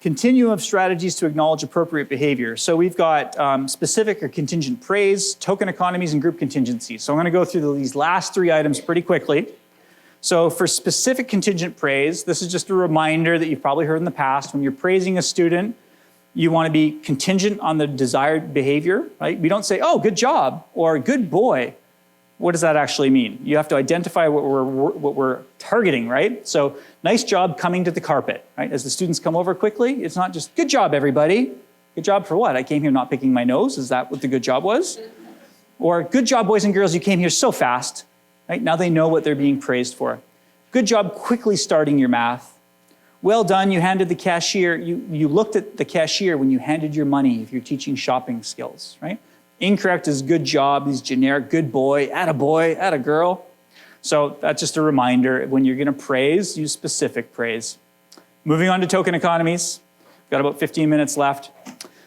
Continuum of strategies to acknowledge appropriate behavior. So we've got specific or contingent praise, token economies, and group contingencies. So I'm going to go through these last three items pretty quickly. So for specific contingent praise, this is just a reminder that you've probably heard in the past. When you're praising a student, you want to be contingent on the desired behavior, right? We don't say, oh, good job, or good boy. What does that actually mean? You have to identify what we're targeting, right? So nice job coming to the carpet, right? As the students come over quickly, it's not just, good job, everybody. Good job for what? I came here not picking my nose. Is that what the good job was? Or good job, boys and girls, you came here so fast, right? Now they know what they're being praised for. Good job quickly starting your math. Well done, you handed the cashier, you looked at the cashier when you handed your money if you're teaching shopping skills, right? Incorrect is good job, these generic good boy, atta girl. So that's just a reminder, when you're gonna praise, use specific praise. Moving on to token economies. We've got about 15 minutes left.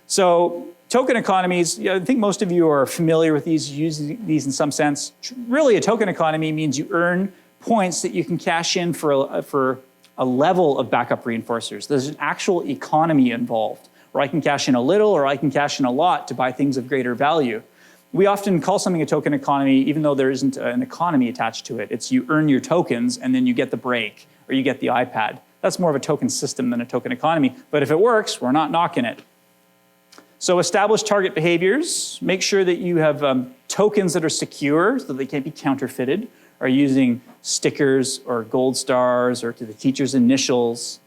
So token economies, I think most of you are familiar with these, use these in some sense. Really, a token economy means you earn points that you can cash in for a level of backup reinforcers. There's an actual economy involved, where I can cash in a little or I can cash in a lot to buy things of greater value. We often call something a token economy, even though there isn't an economy attached to it. It's you earn your tokens and then you get the break or you get the iPad. That's more of a token system than a token economy. But if it works, we're not knocking it. So establish target behaviors. Make sure that you have tokens that are secure so that they can't be counterfeited, or using stickers or gold stars or to the teacher's initials.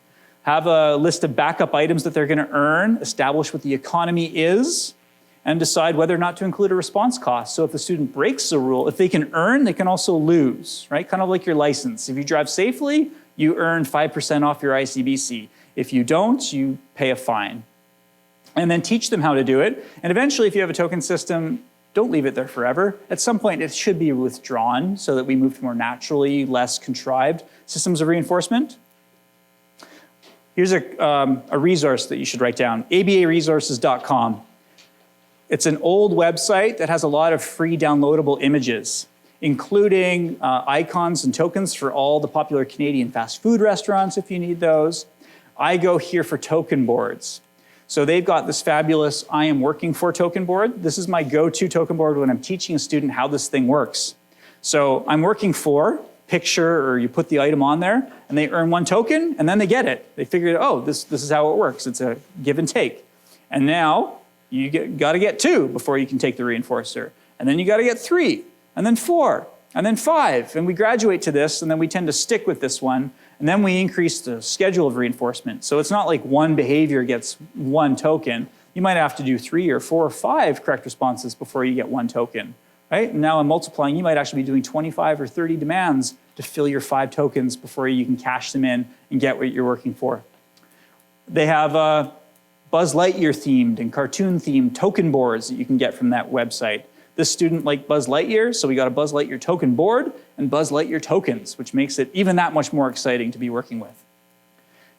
Have a list of backup items that they're going to earn, establish what the economy is, and decide whether or not to include a response cost. So if the student breaks the rule, if they can earn, they can also lose, right? Kind of like your license. If you drive safely, you earn 5% off your ICBC. If you don't, you pay a fine. And then teach them how to do it. And eventually, if you have a token system, don't leave it there forever. At some point, it should be withdrawn so that we move to more naturally, less contrived systems of reinforcement. Here's a resource that you should write down, abaresources.com. It's an old website that has a lot of free downloadable images, including icons and tokens for all the popular Canadian fast food restaurants if you need those. I go here for token boards. So they've got this fabulous I am working for token board. This is my go-to token board when I'm teaching a student how this thing works. So I'm working for, picture, or you put the item on there, and they earn one token, and then they get it. They figure, oh, this is how it works. It's a give and take. And now you got to get 2 before you can take the reinforcer. And then you got to get 3, and then 4, and then 5. And we graduate to this, and then we tend to stick with this one. And then we increase the schedule of reinforcement. So it's not like one behavior gets 1 token. You might have to do 3 or 4 or 5 correct responses before you get 1 token, right? And now in multiplying, you might actually be doing 25 or 30 demands to fill your 5 tokens before you can cash them in and get what you're working for. They have Buzz Lightyear themed and cartoon themed token boards that you can get from that website. This student liked Buzz Lightyear, so we got a Buzz Lightyear token board and Buzz Lightyear tokens, which makes it even that much more exciting to be working with.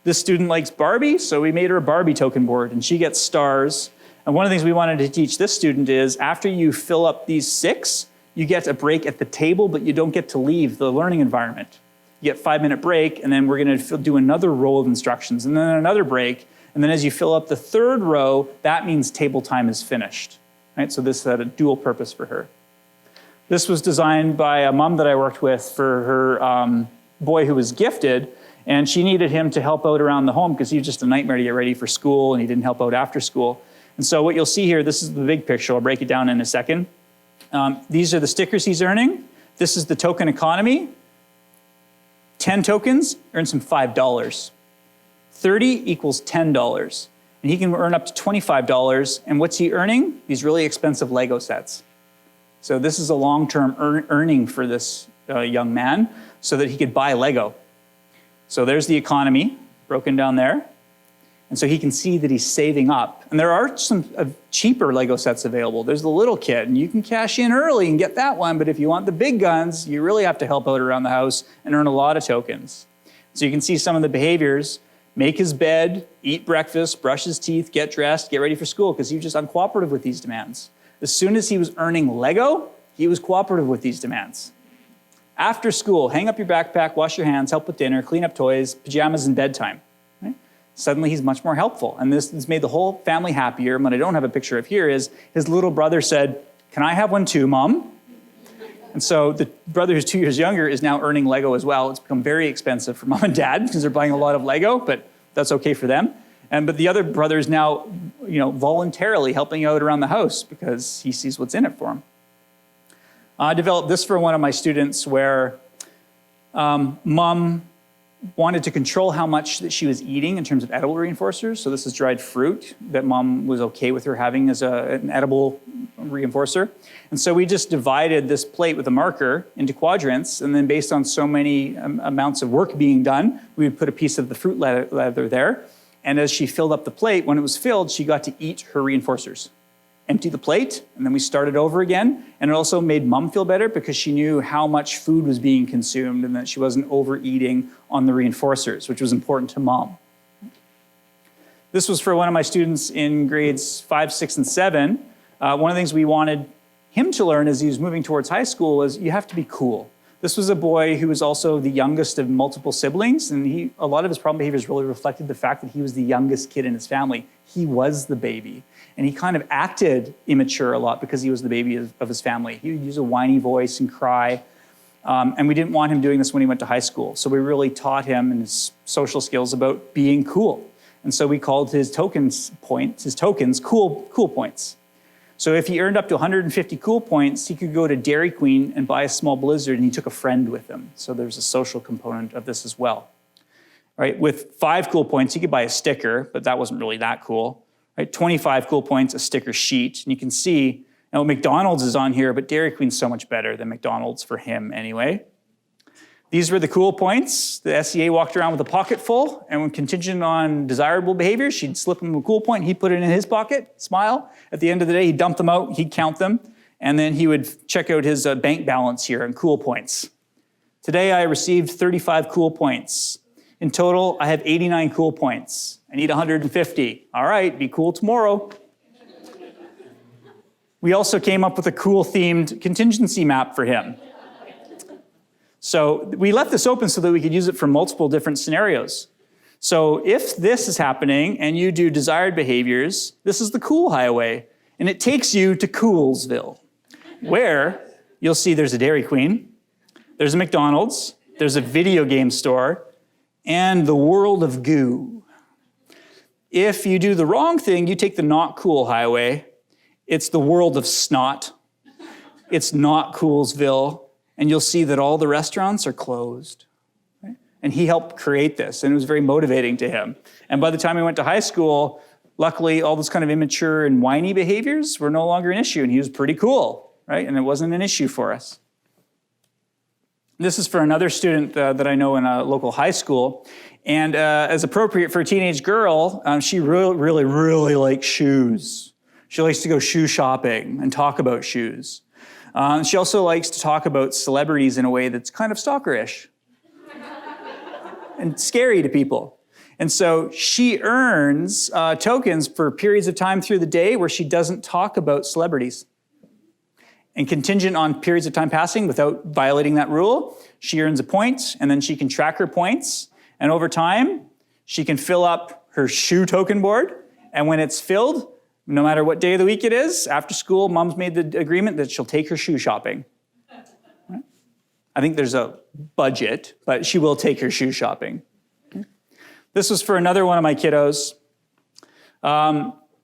This student likes Barbie, so we made her a Barbie token board, and she gets stars. And one of the things we wanted to teach this student is after you fill up these 6, you get a break at the table, but you don't get to leave the learning environment. You get a 5-minute break, and then we're going to do another row of instructions, and then another break. And then as you fill up the 3rd row, that means table time is finished. Right? So this had a dual purpose for her. This was designed by a mom that I worked with for her boy who was gifted, and she needed him to help out around the home because he was just a nightmare to get ready for school, and he didn't help out after school. And so what you'll see here, this is the big picture. I'll break it down in a second. These are the stickers he's earning. This is the token economy. 10 tokens earns him $5. 30 equals $10. And he can earn up to $25. And what's he earning? These really expensive Lego sets. So this is a long-term earning for this young man so that he could buy Lego. So there's the economy broken down there. And so he can see that he's saving up. And there are some cheaper Lego sets available. There's the little kit, and you can cash in early and get that one. But if you want the big guns, you really have to help out around the house and earn a lot of tokens. So you can see some of the behaviors. Make his bed, eat breakfast, brush his teeth, get dressed, get ready for school, because he was just uncooperative with these demands. As soon as he was earning Lego, he was cooperative with these demands. After school, hang up your backpack, wash your hands, help with dinner, clean up toys, pajamas, and bedtime. Right? suddenly he's much more helpful. And this has made the whole family happier. And what I don't have a picture of here is his little brother said, "Can I have one too, Mom?" And so the brother who's 2 years younger is now earning Lego as well. It's become very expensive for Mom and Dad because they're buying a lot of Lego, but that's okay for them. But the other brother is now, voluntarily helping out around the house because he sees what's in it for him. I developed this for one of my students where Mom wanted to control how much that she was eating in terms of edible reinforcers. So this is dried fruit that Mom was okay with her having as an edible reinforcer. And so we just divided this plate with a marker into quadrants, and then based on so many amounts of work being done, we would put a piece of the fruit leather there. And as she filled up the plate, when it was filled, she got to eat her reinforcers. Empty the plate, and then we started over again. And it also made Mom feel better because she knew how much food was being consumed and that she wasn't overeating on the reinforcers, which was important to Mom. This was for one of my students in grades 5, 6, and 7. One of the things we wanted him to learn as he was moving towards high school was you have to be cool. This was a boy who was also the youngest of multiple siblings, and a lot of his problem behaviors really reflected the fact that he was the youngest kid in his family. He was the baby, and he kind of acted immature a lot because he was the baby of his family. He would use a whiny voice and cry, and we didn't want him doing this when he went to high school. So we really taught him and his social skills about being cool. And so we called his tokens cool points. So if he earned up to 150 cool points, he could go to Dairy Queen and buy a small Blizzard, and he took a friend with him. So there's a social component of this as well. Right? With 5 cool points, he could buy a sticker, but that wasn't really that cool. Right? 25 cool points, a sticker sheet. And you can see, McDonald's is on here, but Dairy Queen's so much better than McDonald's for him anyway. These were the cool points. The SEA walked around with a pocket full, and when contingent on desirable behavior, she'd slip him a cool point, he'd put it in his pocket, smile. At the end of the day, he'd dump them out, he'd count them, and then he would check out his bank balance here and cool points. Today, I received 35 cool points. In total, I have 89 cool points. I need 150. All right, be cool tomorrow. We also came up with a cool themed contingency map for him. So we left this open so that we could use it for multiple different scenarios. So if this is happening and you do desired behaviors, this is the cool highway, and it takes you to Coolsville, where you'll see there's a Dairy Queen, there's a McDonald's, there's a video game store, and the world of goo. If you do the wrong thing, you take the not cool highway, it's the world of snot, it's not Coolsville, and you'll see that all the restaurants are closed. Right? And he helped create this, and it was very motivating to him. And by the time he went to high school, luckily, all those kind of immature and whiny behaviors were no longer an issue, and he was pretty cool, right? And it wasn't an issue for us. This is for another student that I know in a local high school, and as appropriate for a teenage girl, she really likes shoes. She likes to go shoe shopping and talk about shoes. She also likes to talk about celebrities in a way that's kind of stalkerish and scary to people. And so she earns tokens for periods of time through the day where she doesn't talk about celebrities. And contingent on periods of time passing without violating that rule, she earns a point, and then she can track her points. And over time, she can fill up her shoe token board. And when it's filled, no matter what day of the week it is, after school, Mom's made the agreement that she'll take her shoe shopping. Right? I think there's a budget, but she will take her shoe shopping. Okay. This was for another one of my kiddos.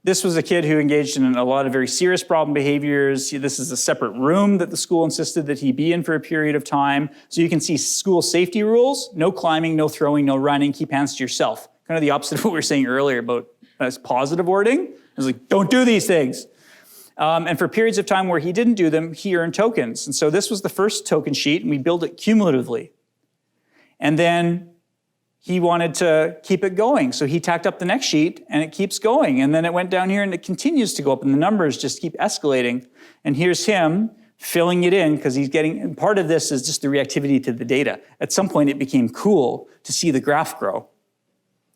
This was a kid who engaged in a lot of very serious problem behaviors. This is a separate room that the school insisted that he be in for a period of time. So you can see school safety rules: no climbing, no throwing, no running, keep hands to yourself. Kind of the opposite of what we were saying earlier about positive wording. It was like, don't do these things. And for periods of time where he didn't do them, he earned tokens. And so this was the first token sheet, and we build it cumulatively. And then he wanted to keep it going. So he tacked up the next sheet, and it keeps going. And then it went down here, and it continues to go up, and the numbers just keep escalating. And here's him filling it in, because he's getting, and part of this is just the reactivity to the data. At some point, it became cool to see the graph grow.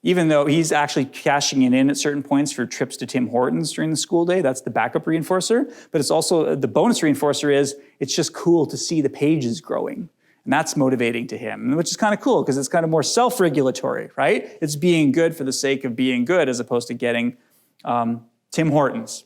Even though he's actually cashing it in at certain points for trips to Tim Hortons during the school day. That's the backup reinforcer. But it's also, the bonus reinforcer is, it's just cool to see the pages growing. And that's motivating to him, which is kind of cool because it's kind of more self-regulatory, right? It's being good for the sake of being good as opposed to getting Tim Hortons.